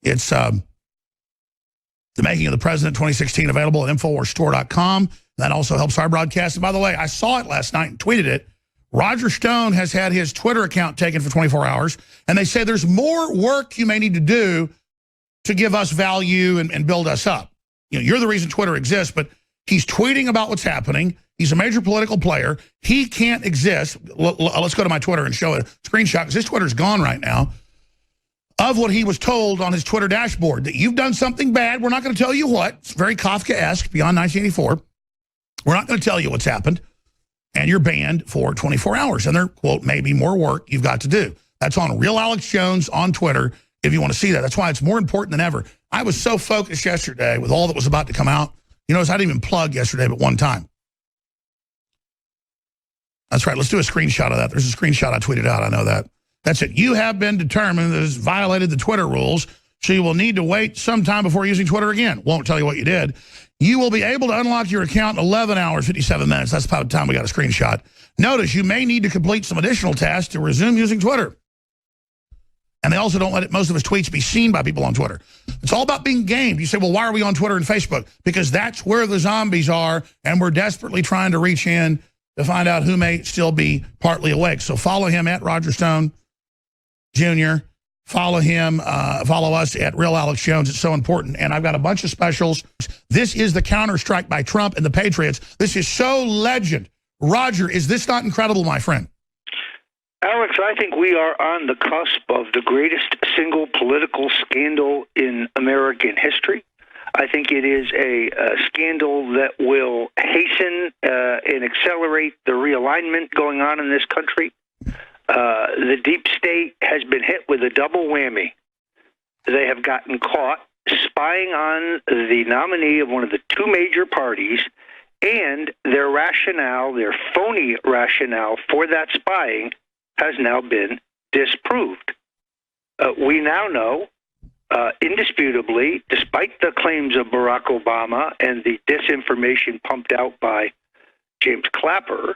It's The Making of the President 2016, available at InfoWarsStore.com. That also helps our broadcast. And by the way, I saw it last night and tweeted it. Roger Stone has had his Twitter account taken for 24 hours, and they say there's more work you may need to do to give us value and build us up. You know, you're the reason Twitter exists, but he's tweeting about what's happening. He's a major political player. He can't exist. Let's go to my Twitter and show a screenshot, because his Twitter's gone right now, of what he was told on his Twitter dashboard, that you've done something bad. We're not going to tell you what. It's very Kafkaesque, beyond 1984. We're not going to tell you what's happened, and you're banned for 24 hours. And there, quote, may be more work you've got to do. That's on Real Alex Jones on Twitter if you want to see that. That's why it's more important than ever. I was so focused yesterday with all that was about to come out. You notice I didn't even plug yesterday but one time. That's right. Let's do a screenshot of that. There's a screenshot I tweeted out. I know that. That's it. You have been determined that has violated the Twitter rules, so you will need to wait some time before using Twitter again. Won't tell you what you did. You will be able to unlock your account in 11 hours, 57 minutes. That's about the time we got a screenshot. Notice you may need to complete some additional tasks to resume using Twitter. And they also don't let most of his tweets be seen by people on Twitter. It's all about being gamed. You say, well, why are we on Twitter and Facebook? Because that's where the zombies are, and we're desperately trying to reach in to find out who may still be partly awake. So follow him at Roger Stone Jr., follow him, follow us at Real Alex Jones. It's so important. And I've got a bunch of specials. This is the counter-strike by Trump and the Patriots. This is so legend. Roger, is this not incredible, my friend? Alex, I think we are on the cusp of the greatest single political scandal in American history. I think it is a scandal that will hasten and accelerate the realignment going on in this country. The deep state has been hit with a double whammy. They have gotten caught spying on the nominee of one of the two major parties, and their rationale, their phony rationale for that spying, has now been disproved. We now know, indisputably, despite the claims of Barack Obama and the disinformation pumped out by James Clapper,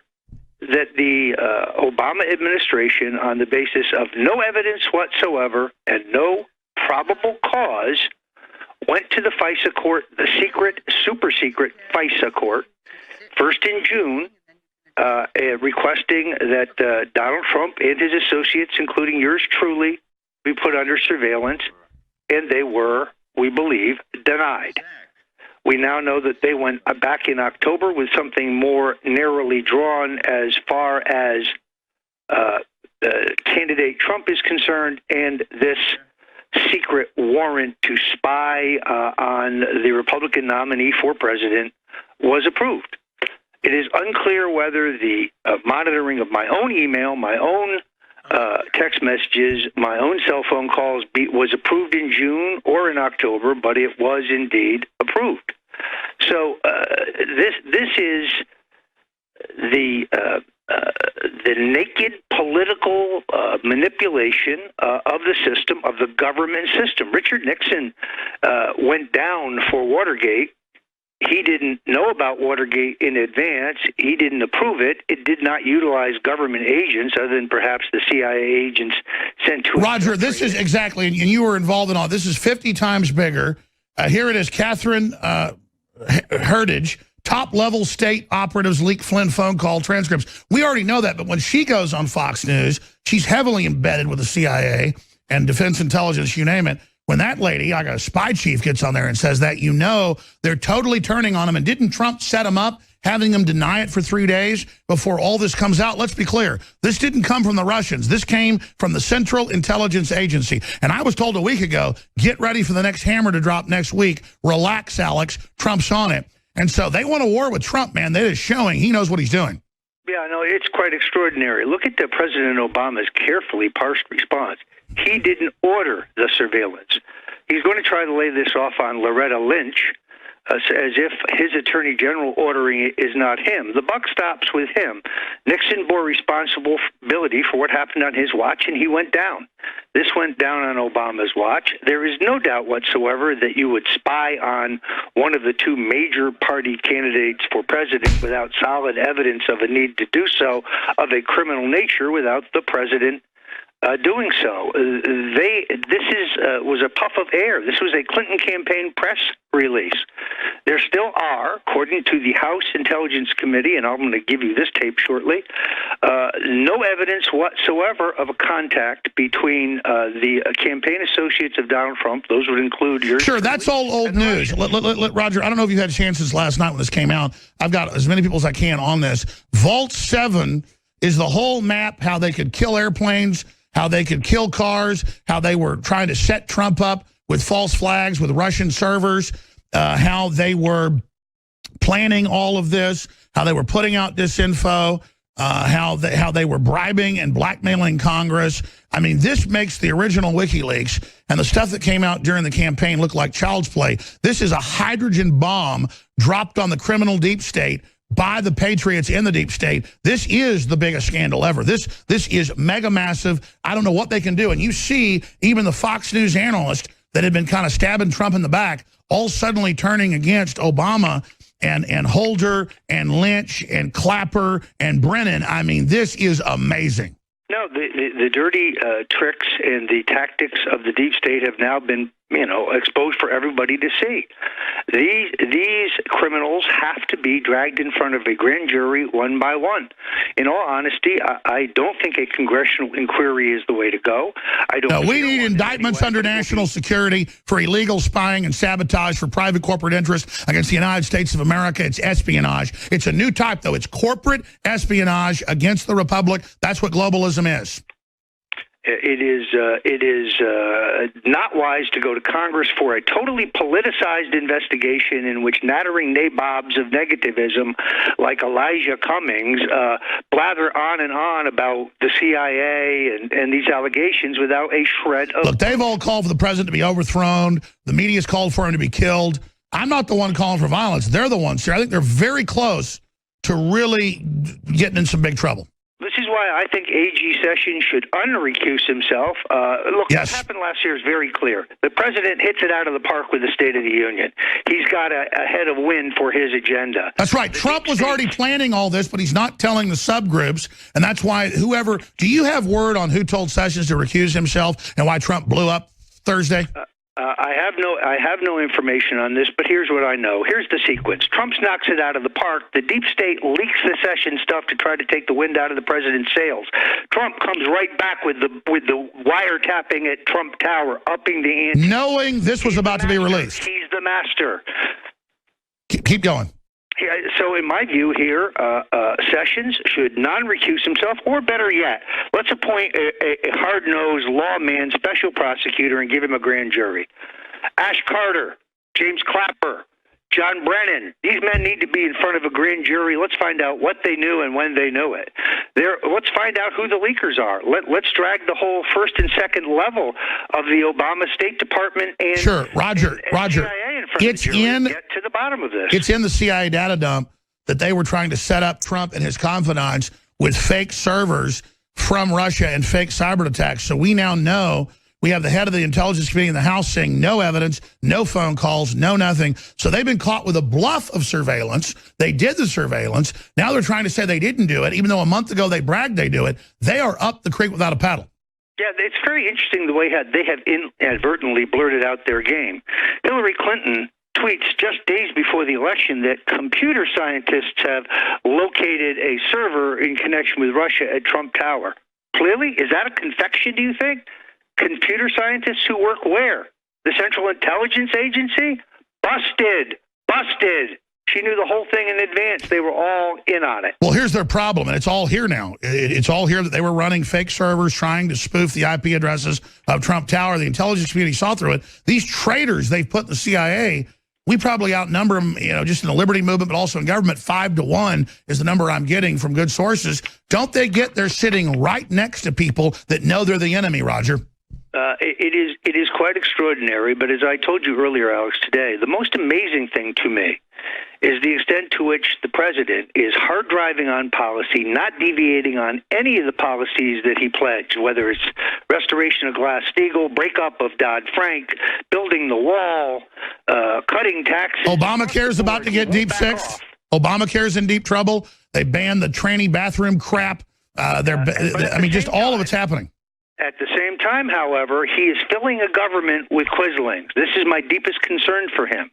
that the Obama administration, on the basis of no evidence whatsoever and no probable cause, went to the FISA court, the secret, super secret FISA court, first in June, requesting that Donald Trump and his associates, including yours truly, be put under surveillance, and they were, we believe, denied. We now know that they went back in October with something more narrowly drawn as far as candidate Trump is concerned, and this secret warrant to spy on the Republican nominee for president was approved. It is unclear whether the monitoring of my own email, my own text messages, my own cell phone calls was approved in June or in October, but it was indeed approved. So this is the naked political manipulation of the system, of the government system. Richard Nixon went down for Watergate. He didn't know about Watergate in advance. He didn't approve it. It did not utilize government agents other than perhaps the CIA agents sent to it. Roger, this is exactly, and you were involved in all this, is 50 times bigger. Here it is, Catherine Heritage, top-level state operatives leak Flynn phone call transcripts. We already know that, but when she goes on Fox News, she's heavily embedded with the CIA and defense intelligence, you name it. When that lady, like a spy chief, gets on there and says that, you know they're totally turning on him. And didn't Trump set him up, having him deny it for 3 days before all this comes out? Let's be clear. This didn't come from the Russians. This came from the Central Intelligence Agency. And I was told a week ago, get ready for the next hammer to drop next week. Relax, Alex. Trump's on it. And so they want a war with Trump, man. That is showing he knows what he's doing. Yeah, no, it's quite extraordinary. Look at President Obama's carefully parsed response. He didn't order the surveillance. He's going to try to lay this off on Loretta Lynch as if his attorney general ordering it is not him. The buck stops with him. Nixon bore responsibility for what happened on his watch, and he went down. This went down on Obama's watch. There is no doubt whatsoever that you would spy on one of the two major party candidates for president without solid evidence of a need to do so of a criminal nature without the president doing so. Was a puff of air. This was a Clinton campaign press release. There still are, according to the House Intelligence Committee, and I'm going to give you this tape shortly, no evidence whatsoever of a contact between the campaign associates of Donald Trump. Those would include yours. Sure, that's all old news. Roger, I don't know if you had a chance since last night when this came out. I've got as many people as I can on this. Vault7 is the whole map, how they could kill airplanes, how they could kill cars, how they were trying to set Trump up with false flags, with Russian servers, how they were planning all of this, how they were putting out disinfo, how they were bribing and blackmailing Congress. I mean, this makes the original WikiLeaks and the stuff that came out during the campaign look like child's play. This is a hydrogen bomb dropped on the criminal deep state by the patriots in the deep state. This is the biggest scandal ever. This is mega massive. I don't know what they can do. And you see even the Fox News analyst that had been kind of stabbing Trump in the back, all suddenly turning against Obama and Holder and Lynch and Clapper and Brennan. I mean, this is amazing. No, the dirty tricks and the tactics of the deep state have now been, exposed for everybody to see. These criminals have to be dragged in front of a grand jury one by one. In all honesty, I don't think a congressional inquiry is the way to go. We need indictments under national security for illegal spying and sabotage for private corporate interests against the United States of America. It's espionage. It's a new type, though. It's corporate espionage against the republic. That's what globalism is. It is not wise to go to Congress for a totally politicized investigation in which nattering nabobs of negativism like Elijah Cummings blather on and on about the CIA and these allegations without a shred of... Look, they've all called for the president to be overthrown. The media's called for him to be killed. I'm not the one calling for violence. They're the ones here. I think they're very close to really getting in some big trouble. This is why I think AG Sessions should unrecuse himself. Look, yes. What happened last year is very clear. The president hits it out of the park with the State of the Union. He's got a head of wind for his agenda. That's right. Trump was already planning all this, but he's not telling the subgroups, and that's why whoever... Do you have word on who told Sessions to recuse himself and why Trump blew up Thursday? I have no information on this, but here's what I know. Here's the sequence. Trump knocks it out of the park. The deep state leaks the Sessions stuff to try to take the wind out of the president's sails. Trump comes right back with the wiretapping at Trump Tower, upping the ante. Knowing this was about to be released. He's the master. Keep going. So in my view here, Sessions should non-recuse himself, or better yet, let's appoint a hard-nosed lawman special prosecutor and give him a grand jury. Ash Carter, James Clapper, John Brennan, these men need to be in front of a grand jury. Let's find out what they knew and when they knew it. Let's find out who the leakers are. Let's drag the whole first and second level of the Obama State Department and, sure, Roger. CIA in front of the jury and get to the bottom of this. It's in the CIA data dump that they were trying to set up Trump and his confidants with fake servers from Russia and fake cyber attacks. So we now know. We have the head of the Intelligence Committee in the House saying no evidence, no phone calls, no nothing. So they've been caught with a bluff of surveillance. They did the surveillance. Now they're trying to say they didn't do it, even though a month ago they bragged they do it. They are up the creek without a paddle. Yeah, it's very interesting the way they have inadvertently blurted out their game. Hillary Clinton tweets just days before the election that computer scientists have located a server in connection with Russia at Trump Tower. Clearly, is that a confection, do you think? Computer scientists who work where? The Central Intelligence Agency? Busted. She knew the whole thing in advance. They were all in on it. Well, here's their problem, and it's all here now. It's all here that they were running fake servers trying to spoof the IP addresses of Trump Tower. The intelligence community saw through it. These traitors they've put in the CIA, we probably outnumber them, just in the liberty movement, but also in government. 5-to-1 is the number I'm getting from good sources. Don't they get they're sitting right next to people that know they're the enemy, Roger? It is quite extraordinary, but as I told you earlier, Alex, today, the most amazing thing to me is the extent to which the president is hard driving on policy, not deviating on any of the policies that he pledged, whether it's restoration of Glass-Steagall, breakup of Dodd-Frank, building the wall, cutting taxes. Obamacare's about to get deep fixed. Obamacare's in deep trouble. They banned the tranny bathroom crap. Just all of it's happening. At the same time, however, he is filling a government with quislings. This is my deepest concern for him.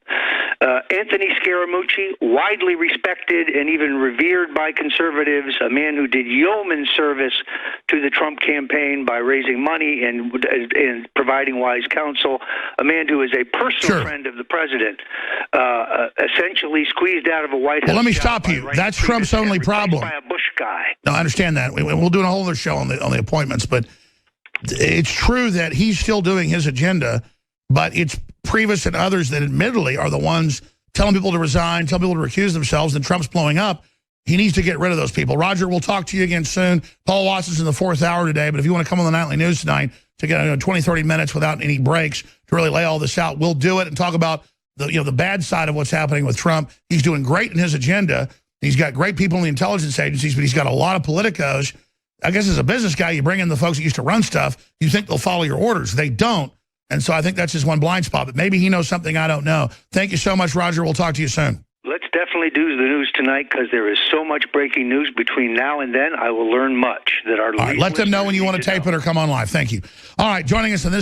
Anthony Scaramucci, widely respected and even revered by conservatives, a man who did yeoman service to the Trump campaign by raising money and providing wise counsel, a man who is a personal friend of the president, essentially squeezed out of a White House. Well, let me stop you. That's Trump's only problem. By a Bush guy. No, I understand that. We'll do a whole other show on the appointments, but it's true that he's still doing his agenda, but it's Priebus and others that admittedly are the ones telling people to resign, telling people to recuse themselves, and Trump's blowing up. He needs to get rid of those people. Roger, we'll talk to you again soon. Paul Watson's in the 4th hour today, but if you want to come on the Nightly News tonight to get 20, 30 minutes without any breaks to really lay all this out, we'll do it and talk about the bad side of what's happening with Trump. He's doing great in his agenda. He's got great people in the intelligence agencies, but he's got a lot of politicos. I guess as a business guy, you bring in the folks that used to run stuff, you think they'll follow your orders. They don't. And so I think that's just one blind spot. But maybe he knows something I don't know. Thank you so much, Roger. We'll talk to you soon. Let's definitely do the news tonight because there is so much breaking news between now and then. I will learn much that our All right, let them know when you want to tape it or come on live. Thank you. All right, joining us in this